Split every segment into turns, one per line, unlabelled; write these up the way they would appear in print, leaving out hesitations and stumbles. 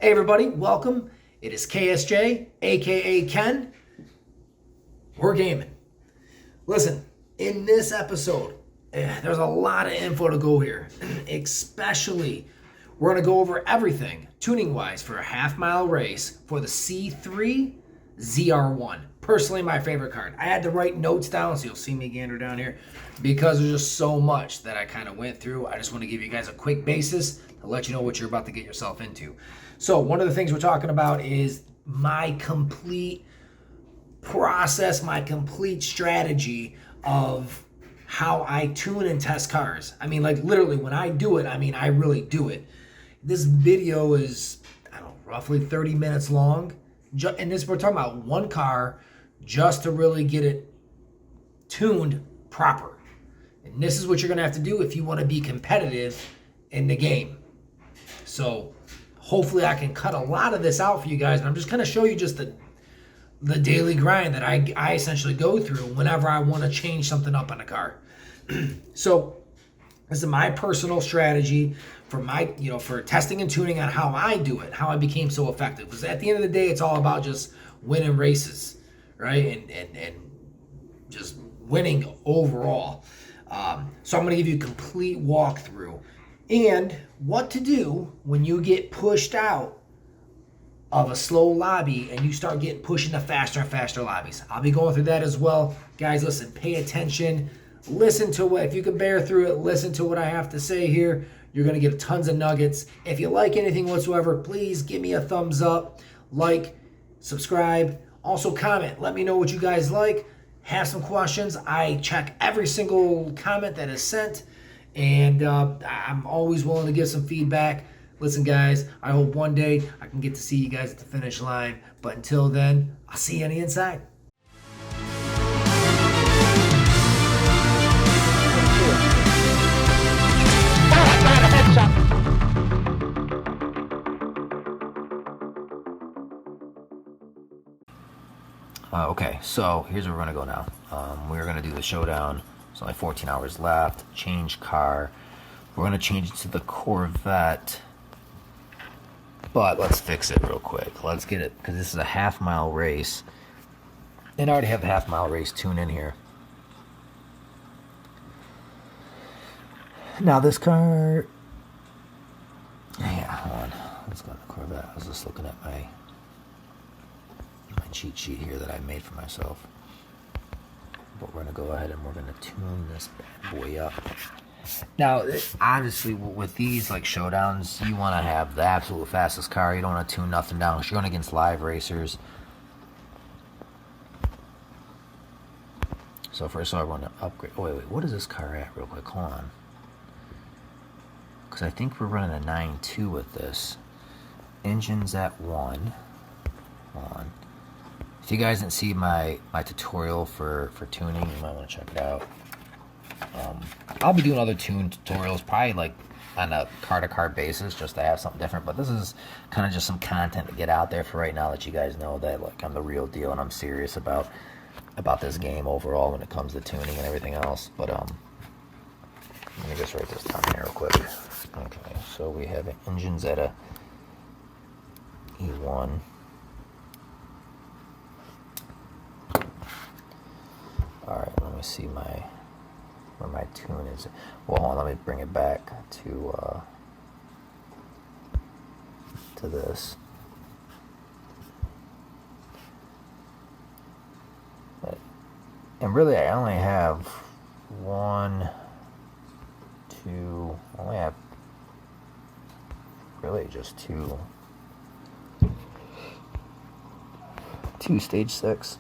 Hey everybody, welcome. It is KSJ, aka Ken. We're gaming. Listen, in this episode, there's a lot of info to go here. Especially, we're going to go over everything tuning-wise for a half-mile race for the C3 ZR1. Personally, my favorite card. I had to write notes down, so you'll see me gander down here, because there's just so much that I kind of went through. I just want to give you guys a quick basis to let you know what you're about to get yourself into. So one of the things we're talking about is my complete process, my complete strategy of how I tune and test cars. I mean, like literally when I do it, I mean, I really do it. This video is, I don't know, roughly 30 minutes long. And this, we're talking about one car just to really get it tuned proper. And this is what you're going to have to do if you want to be competitive in the game. So hopefully I can cut a lot of this out for you guys. And I'm just going to show you just the daily grind that I essentially go through whenever I want to change something up on a car. So this is my personal strategy for my, for testing and tuning on how I do it, how I became so effective. Because at the end of the day, it's all about just winning races, right? And just winning overall. So I'm going to give you a complete walkthrough and what to do when you get pushed out of a slow lobby and you start getting pushed into faster and faster lobbies. I'll be going through that as well. Guys, listen, pay attention. Listen to what, if you can bear through it, listen to what I have to say here. You're going to get tons of nuggets. If you like anything whatsoever, please give me a thumbs up, like, subscribe. Also comment. Let me know what you guys like. Have some questions. I check every single comment that is sent, and I'm always willing to give some feedback. Listen, guys, I hope one day I can get to see you guys at the finish line. But until then, I'll see you on the inside. Okay, so here's where we're going to go now. We're going to do the showdown. There's only 14 hours left. Change car. We're going to change it to the Corvette. But let's fix it real quick. Let's get it, because this is a half-mile race. And I already have the half-mile race tune in here. Now this car... Yeah, hold on. Let's go to the Corvette. I was just looking at my cheat sheet here that I made for myself. But we're going to go ahead and we're going to tune this bad boy up. Now, obviously, with these like showdowns, you want to have the absolute fastest car. You don't want to tune nothing down because you're going against live racers. So first of all, I want to upgrade. Oh, wait, what is this car at real quick? Hold on. Because I think we're running a 9.2 with this. Engine's at 1. Hold on. If you guys didn't see my tutorial for tuning, you might want to check it out. I'll be doing other tune tutorials, probably like on a car-to-car basis, just to have something different. But this is kind of just some content to get out there for right now, that you guys know that like I'm the real deal and I'm serious about this game overall when it comes to tuning and everything else. But let me just write this down here real quick. Okay, so we have engines at a E1. Alright, let me see where my tune is. Well, hold on, let me bring it back to this. And really, I only have I only have really just two stage 6.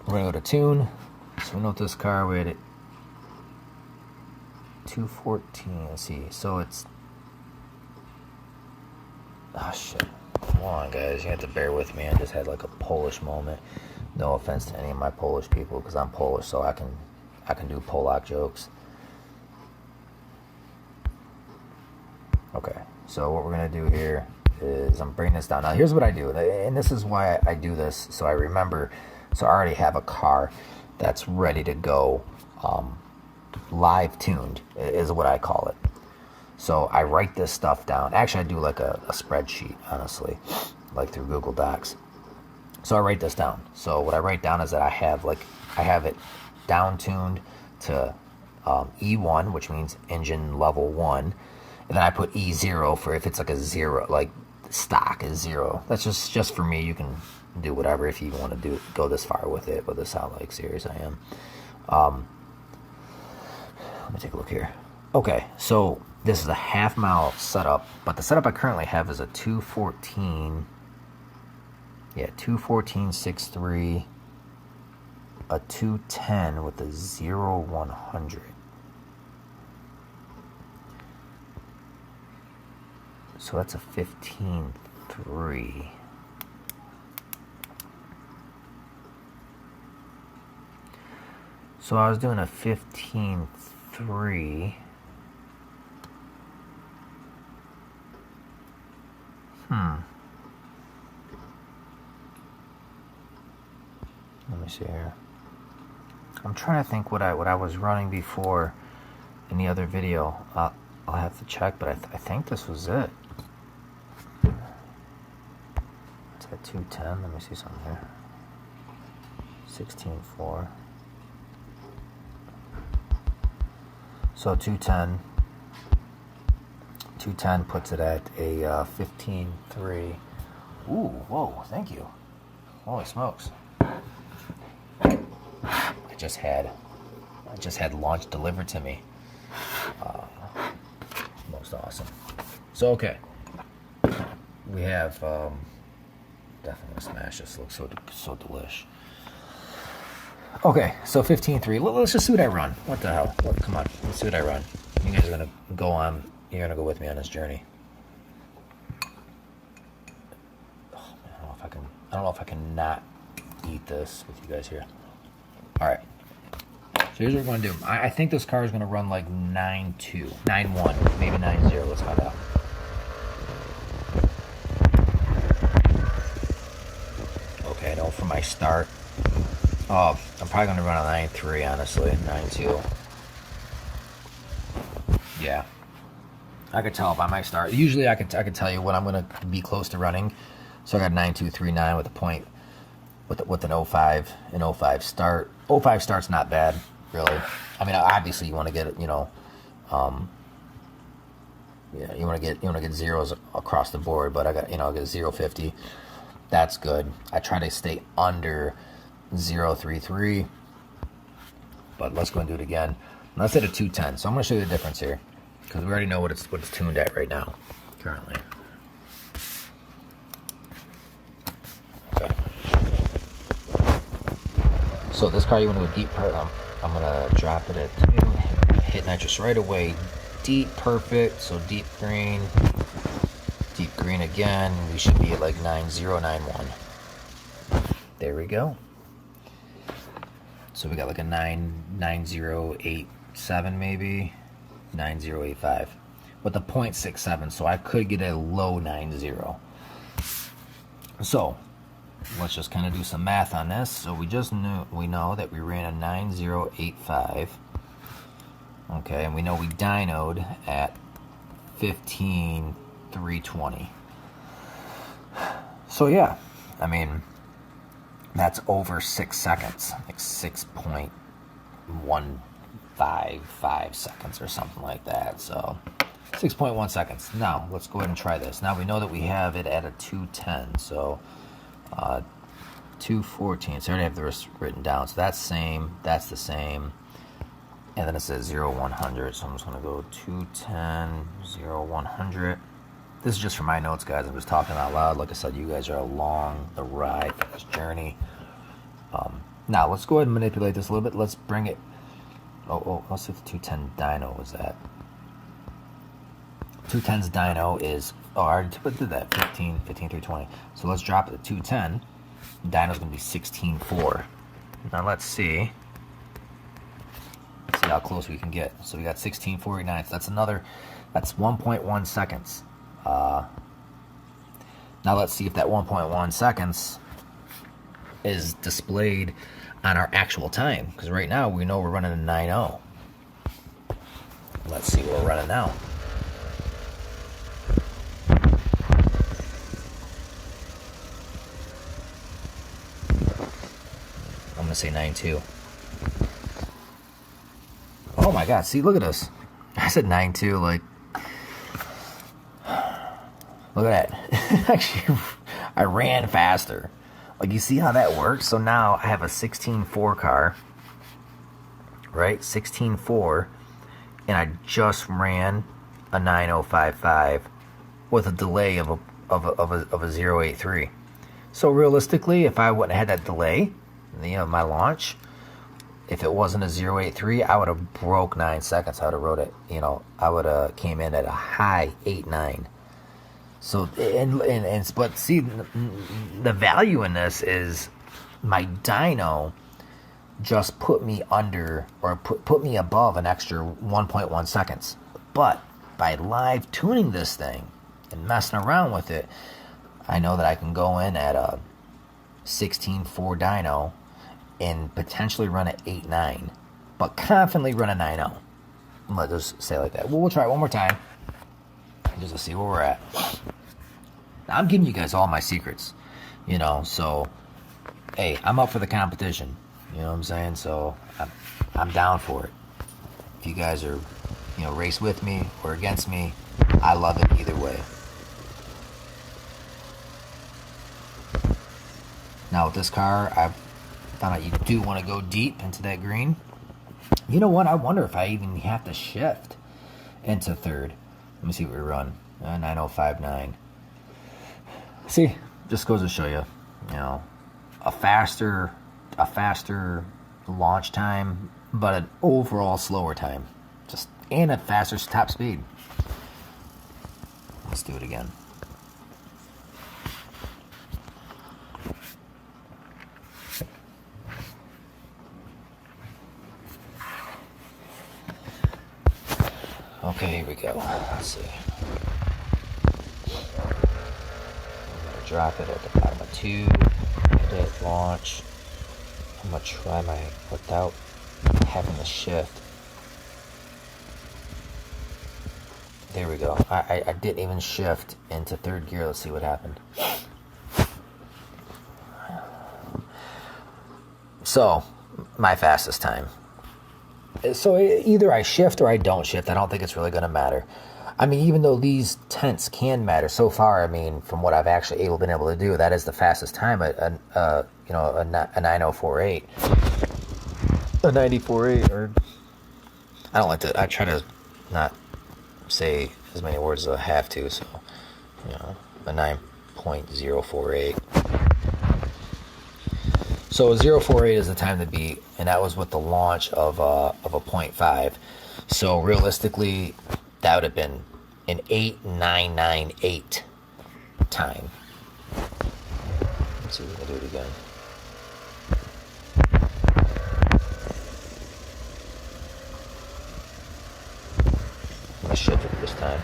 We're going to go to tune. So we know this car, we had it 214. Let's see. So it's... Oh, shit. Come on, guys. You have to bear with me. I just had like a Polish moment. No offense to any of my Polish people, because I'm Polish, so I can do Polak jokes. Okay. So what we're going to do here is I'm bringing this down. Now, here's what I do. And this is why I do this, so I remember... So I already have a car that's ready to go, live tuned is what I call it. So I write this stuff down. Actually, I do like a spreadsheet, honestly, like through Google Docs. So I write this down. So what I write down is that I have it down tuned to E1, which means engine level 1. And then I put E0 for if it's like a 0, like stock is 0. That's just for me. You can do whatever if you want to go this far with it, but this is how like serious I am. Let me take a look here. Okay, so this is a half-mile setup, but the setup I currently have is a 214.63, a 210 with a 0-100. So that's a 15.3. So I was doing a 15.3. Let me see here. I'm trying to think what I was running before in the other video. I'll have to check, but I think this was it. It's at 210. Let me see something here. 16.4. So 210 puts it at a 15.3. Ooh, whoa, thank you. Holy smokes. I just had launch delivered to me. Most awesome. So okay, we have definitely gonna smash this. Looks so delish. Okay, so 15.3. Let's just see what I run. What the hell? Come on, let's see what I run. You guys are gonna go on. You're gonna go with me on this journey. Oh, man, I don't know if I can not eat this with you guys here. All right. So here's what we're gonna do. I think this car is gonna run like 9.2, 9.1, maybe 9.0. Let's find out. Okay, I know from my start. Oh, I'm probably gonna run a 9.3, honestly. 9.2. Yeah. I could tell by my start. Usually I could tell you what I'm gonna be close to running. So I got 9.239 with a point with an 05 start. 05 start's not bad, really. I mean, obviously you want to get it, yeah, you want to get zeros across the board, but I got, I get 0.50. That's good. I try to stay under 0.33, but let's go and do it again. Let's hit a 210. So I'm going to show you the difference here, because we already know what it's tuned at right now, currently. Okay. So this car, you want to go deep. I'm going to drop it at 2. Hit nitrous right away. Deep perfect. So deep green. Deep green again. We should be at like 9091. There we go. So we got like a 9087 maybe. 9085. With a 0.67. So I could get a low 90. So let's just kind of do some math on this. So we know that we ran a 9085. Okay, and we know we dynoed at 15,320. So yeah, I mean, that's over 6 seconds, like 6.155 seconds or something like that. So 6.1 seconds. Now let's go ahead and try this. Now we know that we have it at a 210. So 214. So I already have the rest written down. So that's same. That's the same. And then it says 0-100. So I'm just going to go 210, 0-100. This is just for my notes, guys. I'm just talking out loud. Like I said, you guys are along the ride for this journey. Now, let's go ahead and manipulate this a little bit. Let's bring it. Oh, let's see if the 210 dyno was that. 210's dyno is, I already did that, 15,320. So let's drop it to 210. Dyno's going to be 16.4. Now let's see. Let's see how close we can get. So we got 16.49. So that's 1.1 seconds. Now let's see if that 1.1 seconds is displayed on our actual time. Because right now we know we're running a 9.0. Let's see what we're running now. gonna say 9.2. Oh my God! See, look at this. I said 9.2. Like, look at that. Actually, I ran faster. Like, you see how that works? So now I have a 16.4 car, right? 16.4, and I just ran a 9.055 with a delay of a 0.83. So realistically, if I wouldn't have had that delay, you know, my launch, if it wasn't a 0.83, I would have broke 9 seconds. I would have wrote it, you know, I would have came in at a high 8.9. So, but see, the value in this is my dyno just put me under, or put me above an extra 1.1 seconds. But by live tuning this thing and messing around with it, I know that I can go in at a 16.4 dyno and potentially run an 8.9, but confidently run a 9.0. Let's just say it like that. Well, we'll try it one more time just to see where we're at. Now, I'm giving you guys all my secrets, you know, so, hey, I'm up for the competition, you know what I'm saying? So, I'm down for it. If you guys are, you know, race with me or against me, I love it either way. Now, with this car, I've found out you do want to go deep into that green. You know what? I wonder if I even have to shift into third. Let me see what we run. 9.059. See, just goes to show you, you know, a faster launch time, but an overall slower time. Just, and a faster top speed. Let's do it again. Okay, here we go. Let's see. I'm gonna drop it at the bottom of 2. Hit launch. I'm gonna try my without having to shift. There we go. I didn't even shift into third gear. Let's see what happened. So, my fastest time. So either I shift or I don't shift. I don't think it's really going to matter. I mean, even though these tenths can matter so far, I mean, from what I've actually been able to do, that is the fastest time. You know, a 9.048, a 90.48, or I don't like to. I try to not say as many words as I have to. So, you know, a 9.048. So a 0.48 is the time to beat, and that was with the launch of a 0.5. So realistically, that would have been an 8.998 time. Let's see if we can do it again. I'm gonna shift it this time.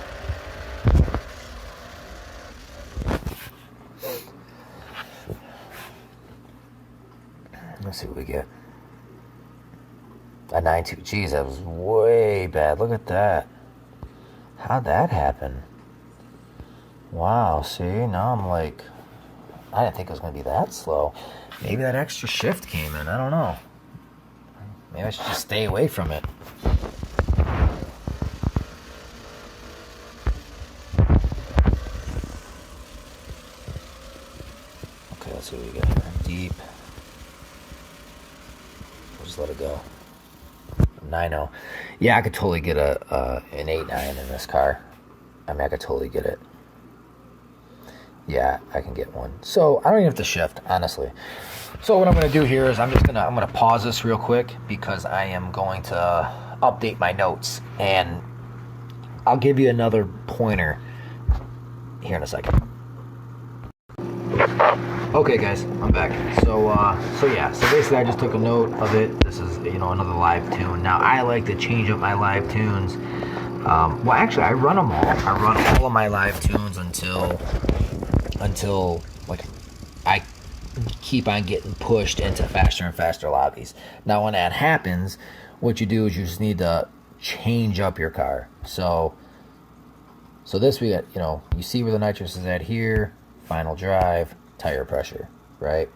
Let's see what we get. A 9.2. Geez, that was way bad. Look at that. How'd that happen? Wow, see? Now I'm like, I didn't think it was going to be that slow. Maybe that extra shift came in. I don't know. Maybe I should just stay away from it. Okay, let's see what we got here. Deep. Just let it go. 9.0. Yeah, I could totally get an 8.9 in this car. I mean, I could totally get it. Yeah, I can get one. So I don't even have to shift, honestly. So what I'm going to do here is I'm going to pause this real quick because I am going to update my notes, and I'll give you another pointer here in a second. Okay, guys, I'm back. So basically I just took a note of it. This is, you know, another live tune. Now, I like to change up my live tunes. Well, actually, I run them all. I run all of my live tunes until like I keep on getting pushed into faster and faster lobbies. Now, when that happens, what you do is you just need to change up your car. So this we got, you know, you see where the nitrous is at here, final drive, tire pressure, right?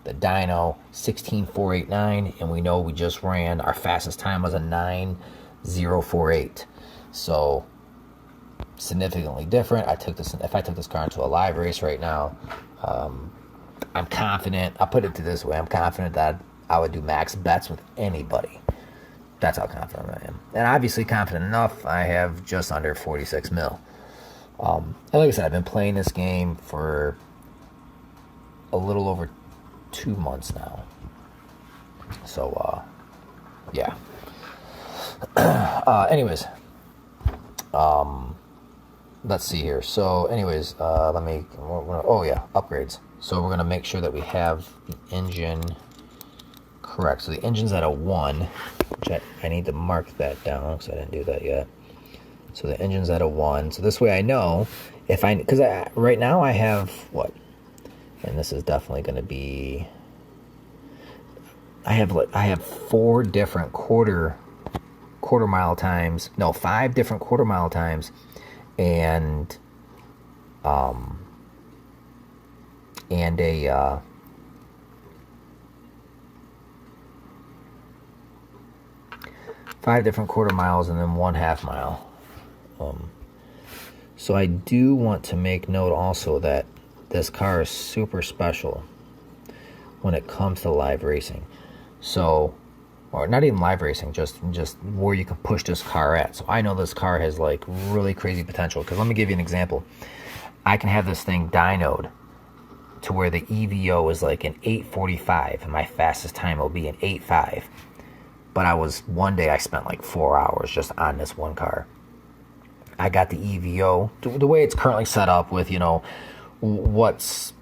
the dyno 16489, and we know we just ran, our fastest time was a 9048. So significantly different. If I took this car into a live race right now, I'm confident, I'll put it this way, I'm confident that I would do max bets with anybody. That's how confident I am. And obviously confident enough, I have just under 46 mil. And like I said, I've been playing this game for a little over 2 months now. So, yeah. Anyways, let's see here. So, anyways, upgrades. So we're gonna make sure that we have the engine correct. So the engine's at a 1, which I need to mark that down because I didn't do that yet. So the engine's at a 1. So this way I know because right now I have what, and this is definitely going to be. I have 4 different quarter mile times. No, 5 different quarter mile times, and a 5 different quarter miles and then 1 half mile. So I do want to make note also that this car is super special when it comes to live racing. So, or not even live racing, just where you can push this car at. So I know this car has like really crazy potential, because let me give you an example. I can have this thing dynoed to where the EVO is like an 845 and my fastest time will be an 8.5. But one day I spent like 4 hours just on this one car. I got the EVO, the way it's currently set up with, what's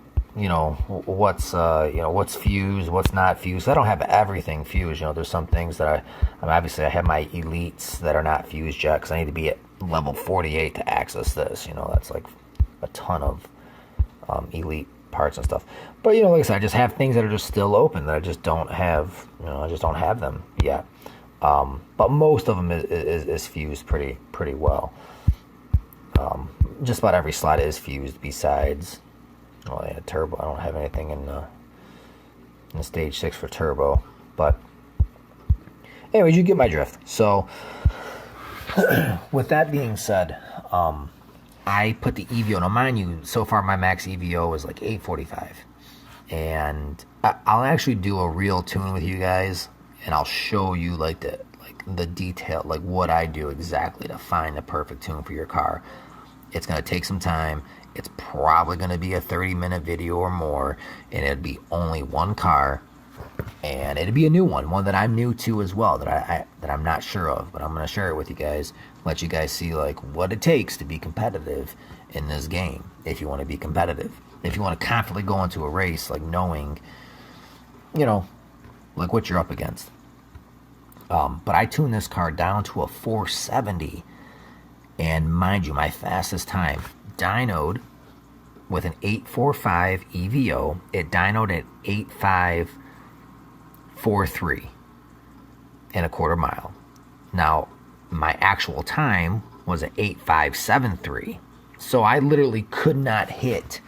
fused, what's not fused. I don't have everything fused. There's some things that obviously I have my elites that are not fused yet, because I need to be at level 48 to access this. That's like a ton of elite parts and stuff. But like I said, I just have things that are just still open that I just don't have. I just don't have them yet. But most of them is fused pretty well. Just about every slot is fused besides, turbo. I don't have anything in stage 6 for turbo. But anyways, you get my drift. So with that being said, I put the EVO. Now, mind you, so far my max EVO is like 845. And I'll actually do a real tune with you guys, and I'll show you like the detail, like what I do exactly to find the perfect tune for your car. It's going to take some time. It's probably going to be a 30-minute video or more, and it'd be only one car, and it'd be a new one that I'm new to as well, that I'm not sure of, but I'm going to share it with you guys, let you guys see like what it takes to be competitive in this game. If you want to be competitive, if you want to confidently go into a race, like knowing, like what you're up against. But I tuned this car down to a 470, and mind you, my fastest time dynoed with an 845 EVO. It dynoed at 8543 in a quarter mile. Now, my actual time was an 8573. So I literally could not hit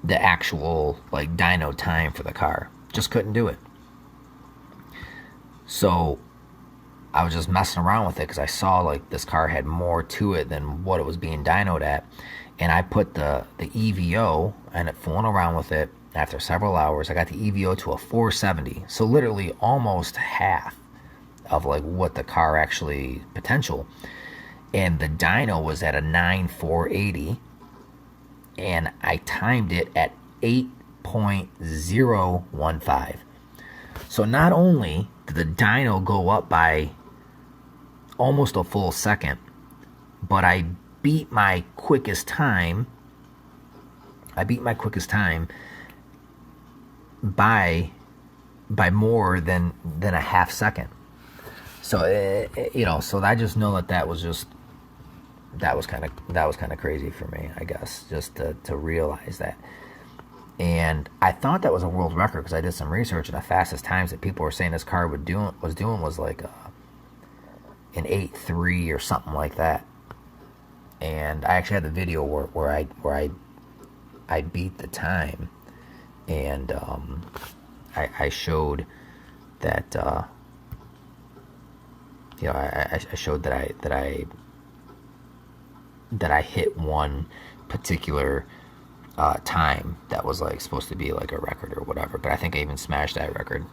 the actual like dyno time for the car. Just couldn't do it. So I was just messing around with it because I saw like this car had more to it than what it was being dynoed at. And I put the EVO, and it fooling around with it. After several hours, I got the EVO to a 470. So literally almost half of like what the car actually potential. And the dyno was at a 9480. And I timed it at 8.015. So not only did the dyno go up by almost a full second, but I beat my quickest time. By more than a half second. So so I just know that was kind of crazy for me, I guess, just to realize that. And I thought that was a world record because I did some research, and the fastest times that people were saying this car was doing was like an 8.3 or something like that. And I actually had the video where I beat the time, and I showed that I showed that I hit one particular time that was like supposed to be like a record or whatever, but I think I even smashed that record.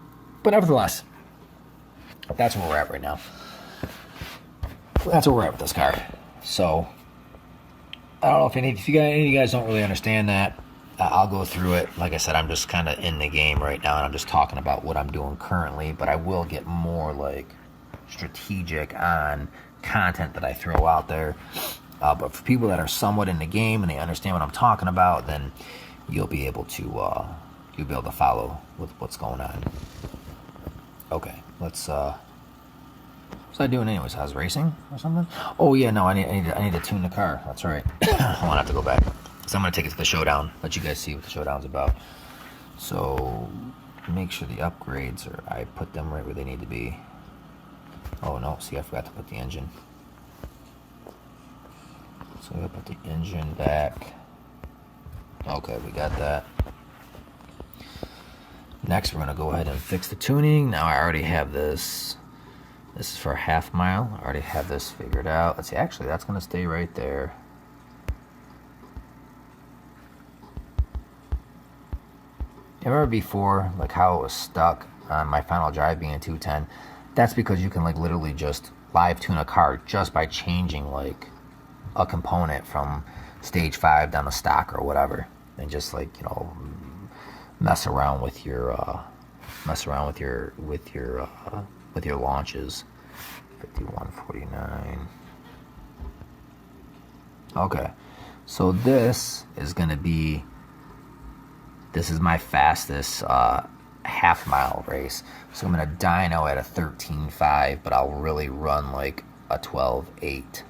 But nevertheless, that's where we're at right now. That's where we're at with this car. So I don't know if any of you guys don't really understand that. I'll go through it. Like I said, I'm just kind of in the game right now, and I'm just talking about what I'm doing currently, but I will get more like strategic on content that I throw out there. But for people that are somewhat in the game and they understand what I'm talking about, then you'll be able to follow with what's going on. Okay, let's what was I doing anyways? I was racing or something? Oh yeah, no, I need to tune the car. That's right. I won't have to go back. So I'm going to take it to the Showdown, let you guys see what the Showdown's about. So make sure the upgrades I put them right where they need to be. Oh no, see, I forgot to put the engine. So we gotta put the engine back. Okay, we got that. Next, we're going to go ahead and fix the tuning. Now I already have this. This is for a half mile. I already have this figured out. Let's see, actually that's going to stay right there. Remember before, like how it was stuck on my final drive being a 210? That's because you can like literally just live tune a car just by changing like a component from stage 5 down to stock or whatever, and just like, you know, mess around with your launches. 5149. Okay, so this is my fastest half mile race. So I'm gonna dyno at a 13.5, but I'll really run like a 12.8.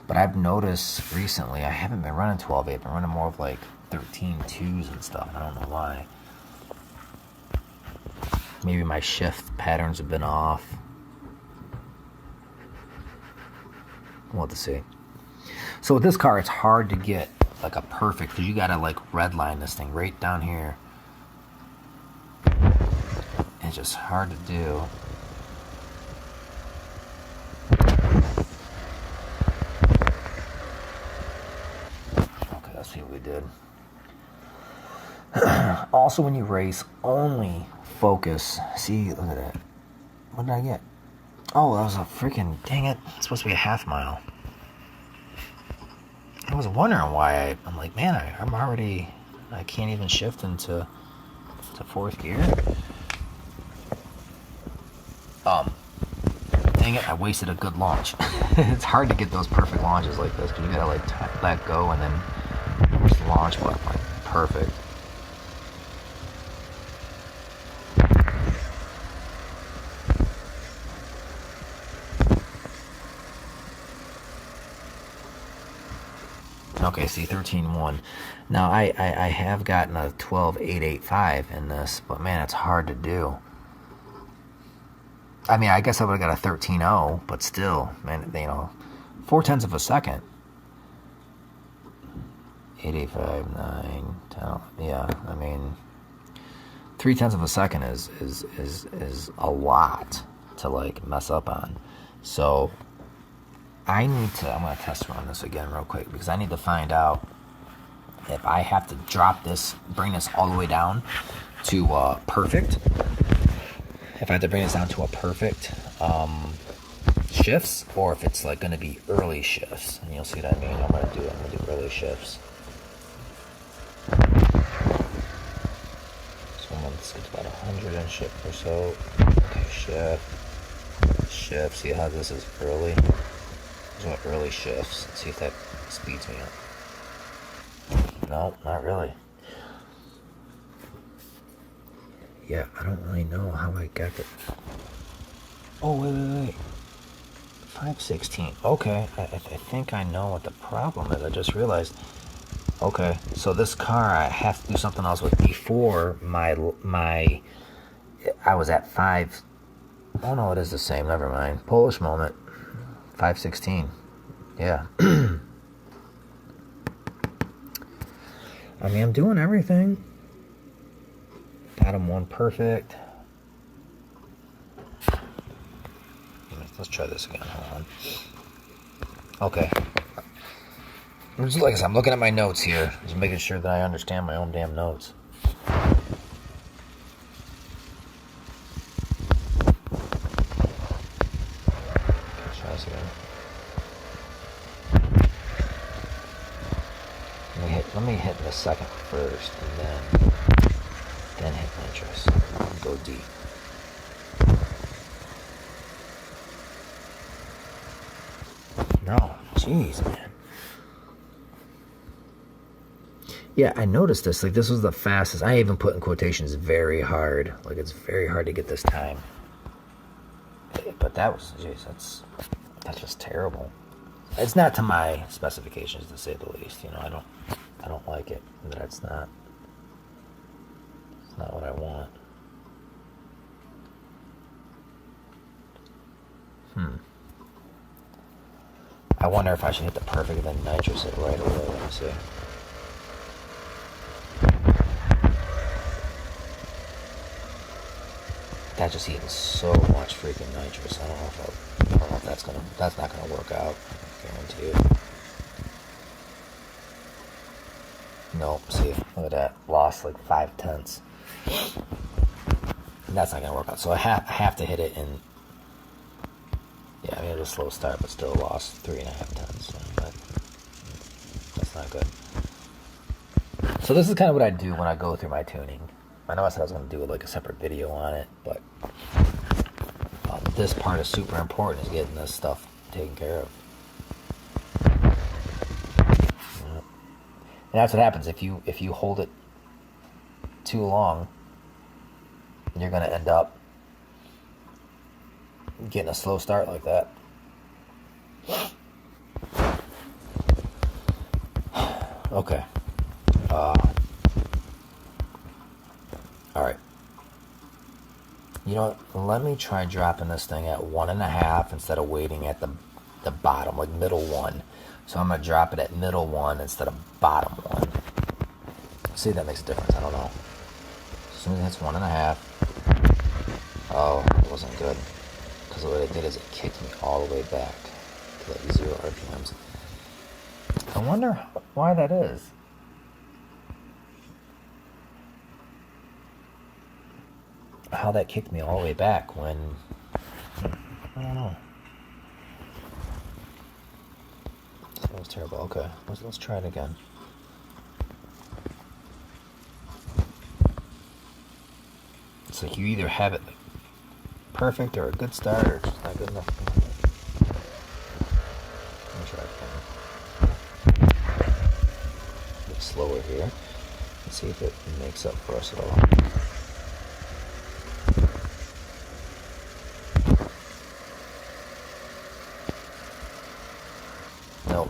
But I've noticed recently I haven't been running 12.8. I've been running more of like 13.2s and stuff. I don't know why. Maybe my shift patterns have been off. We'll have to see. So with this car, it's hard to get like a perfect, because you gotta like redline this thing right down here. It's just hard to do. Okay, let's see what we did. Also, when you race, only focus. See, look at that. What did I get? Oh, that was a freaking, dang it. It's supposed to be a half mile. I was wondering why I'm like, man, I can't even shift into fourth gear. Dang it, I wasted a good launch. It's hard to get those perfect launches like this, because you gotta like let go and then push the launch button, like perfect. Okay, see, 13.1. Now, I have gotten a 12.885 in this, but man, it's hard to do. I mean, I guess I would have got a 13.0, but still, man, you know, 0.4 of a second. 8.85, 9, 10, yeah, I mean, 0.3 of a second is a lot to, like, mess up on. So I'm going to test run this again real quick, because I need to find out if I have to drop this, bring this all the way down to perfect. If I have to bring this down to a perfect shifts, or if it's like going to be early shifts. And you'll see what I mean. I'm going to do early shifts. So let's get about 100 in shift or so. Okay, shift. See how this is early? Early shifts. Let's see if that speeds me up. No, not really. Yeah, I don't really know how I got it. Oh, wait. 516. Okay, I think I know what the problem is. I just realized. Okay, so this car I have to do something else with. Before my I was at 5. Oh no, it is the same. Never mind. Polish moment. 516. Yeah. I mean, I'm doing everything. I bottom one perfect. Let's try this again. Hold on. Okay. Just like I said, I'm looking at my notes here, just making sure that I understand my own damn notes. Try this again. Let me hit the second first, and then hit nitrous. Go deep. No, jeez, man. Yeah, I noticed this. Like, this was the fastest. I even put in quotations very hard. Like, it's very hard to get this time. But that was, jeez, that's just terrible. It's not to my specifications, to say the least. You know, I don't like it. It's not what I want. I wonder if I should hit the perfect and then nitrous it right away. Let me see. That's just eating so much freaking nitrous. I don't know if that's not gonna work out. I guarantee it. Nope. See, look at that. Lost like 5/10. And that's not gonna work out. So I have to hit it in. Yeah, I mean, it was a slow start, but still lost 3.5 tenths. So that's not good. So this is kind of what I do when I go through my tuning. I know I said I was going to do like a separate video on it, but this part is super important, is getting this stuff taken care of. And that's what happens if you hold it too long. You're going to end up getting a slow start like that. Okay. Alright. You know what? Let me try dropping this thing at 1.5 instead of waiting at the bottom, like middle one. So I'm going to drop it at middle one instead of bottom one. See if that makes a difference. I don't know. As soon as it hits 1.5. Oh, it wasn't good. Because what it did is it kicked me all the way back to like 0 RPMs. I wonder why that is. How that kicked me all the way back when... I don't know. That was terrible. Okay, let's try it again. It's like you either have it perfect or a good start, or it's just not good enough. Let me try it again. A bit slower here. Let's see if it makes up for us at all. Nope.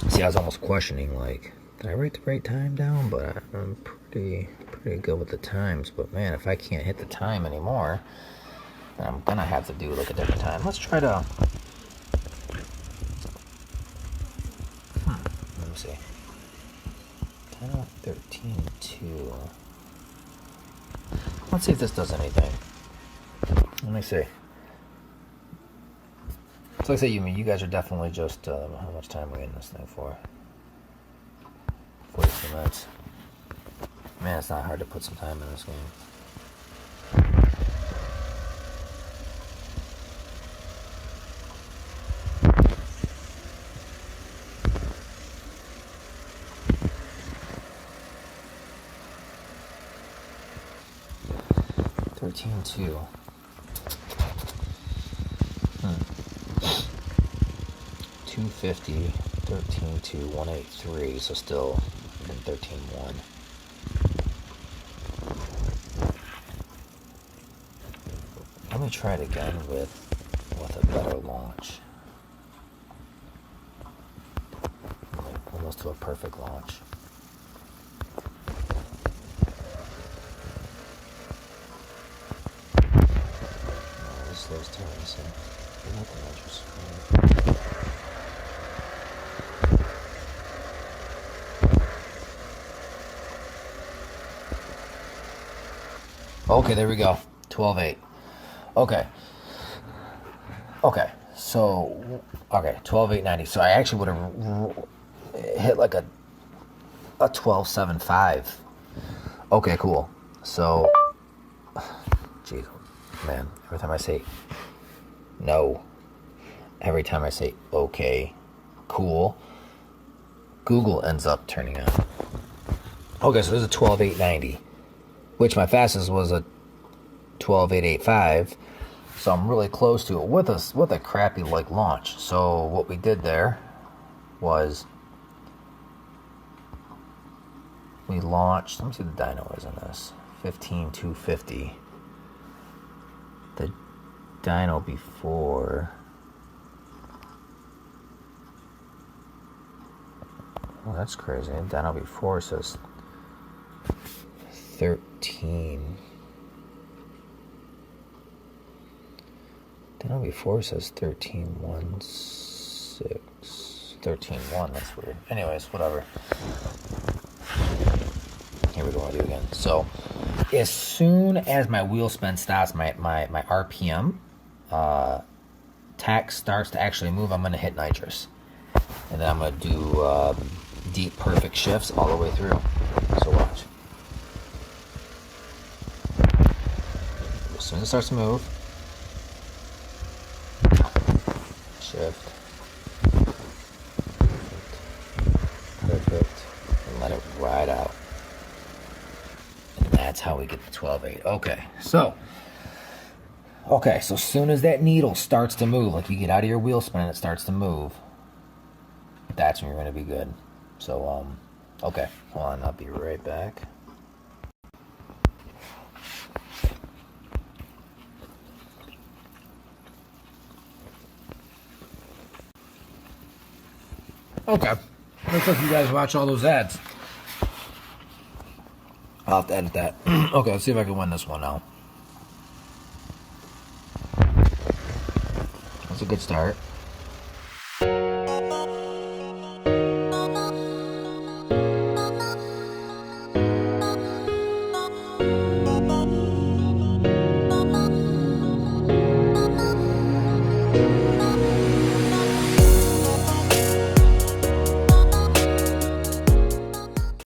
See, I was almost questioning, like, did I write the right time down? But I'm pretty good with the times. But man, if I can't hit the time anymore, then I'm gonna have to do like a different time. Let's try to. Let me see. 10, 13, 2. Let's see if this does anything. Let me see. So like I say, you guys are definitely just how much time are we in this thing for? 42 minutes. Man, it's not hard to put some time in this game. $13.2. 250, 13.2, 183, so still in 13.1. Let me try it again with a better launch. Like almost to a perfect launch. No, this slows down, so nothing just. Okay, there we go. 12.8. Okay. Okay. So, okay, 12.890. So I actually would have hit like a 12.75. Okay, cool. So, geez, man, every time I say no, every time I say okay, cool, Google ends up turning on. Okay, so there's a 12.890, which my fastest was a 12.885. So I'm really close to it with a crappy like launch. So what we did there was we launched. Let me see what the dyno is on this. 15,250. The dyno before. Oh, that's crazy. The dyno before says 13. Dyno before says 13.16. 13.1. That's weird. Anyways, whatever. Here we go. I'll do it again. So, as soon as my wheel spin stops, my RPM tack starts to actually move, I'm going to hit nitrous. And then I'm going to do deep perfect shifts all the way through. So watch. As soon as it starts to move, shift, perfect, and let it ride out. And that's how we get the 12.8. Okay, so as soon as that needle starts to move, like you get out of your wheel spin and it starts to move, that's when you're going to be good. So, okay, hold on, I'll be right back. Okay, looks like you guys watch all those ads. I'll have to edit that. Okay, let's see if I can win this one now. That's a good start.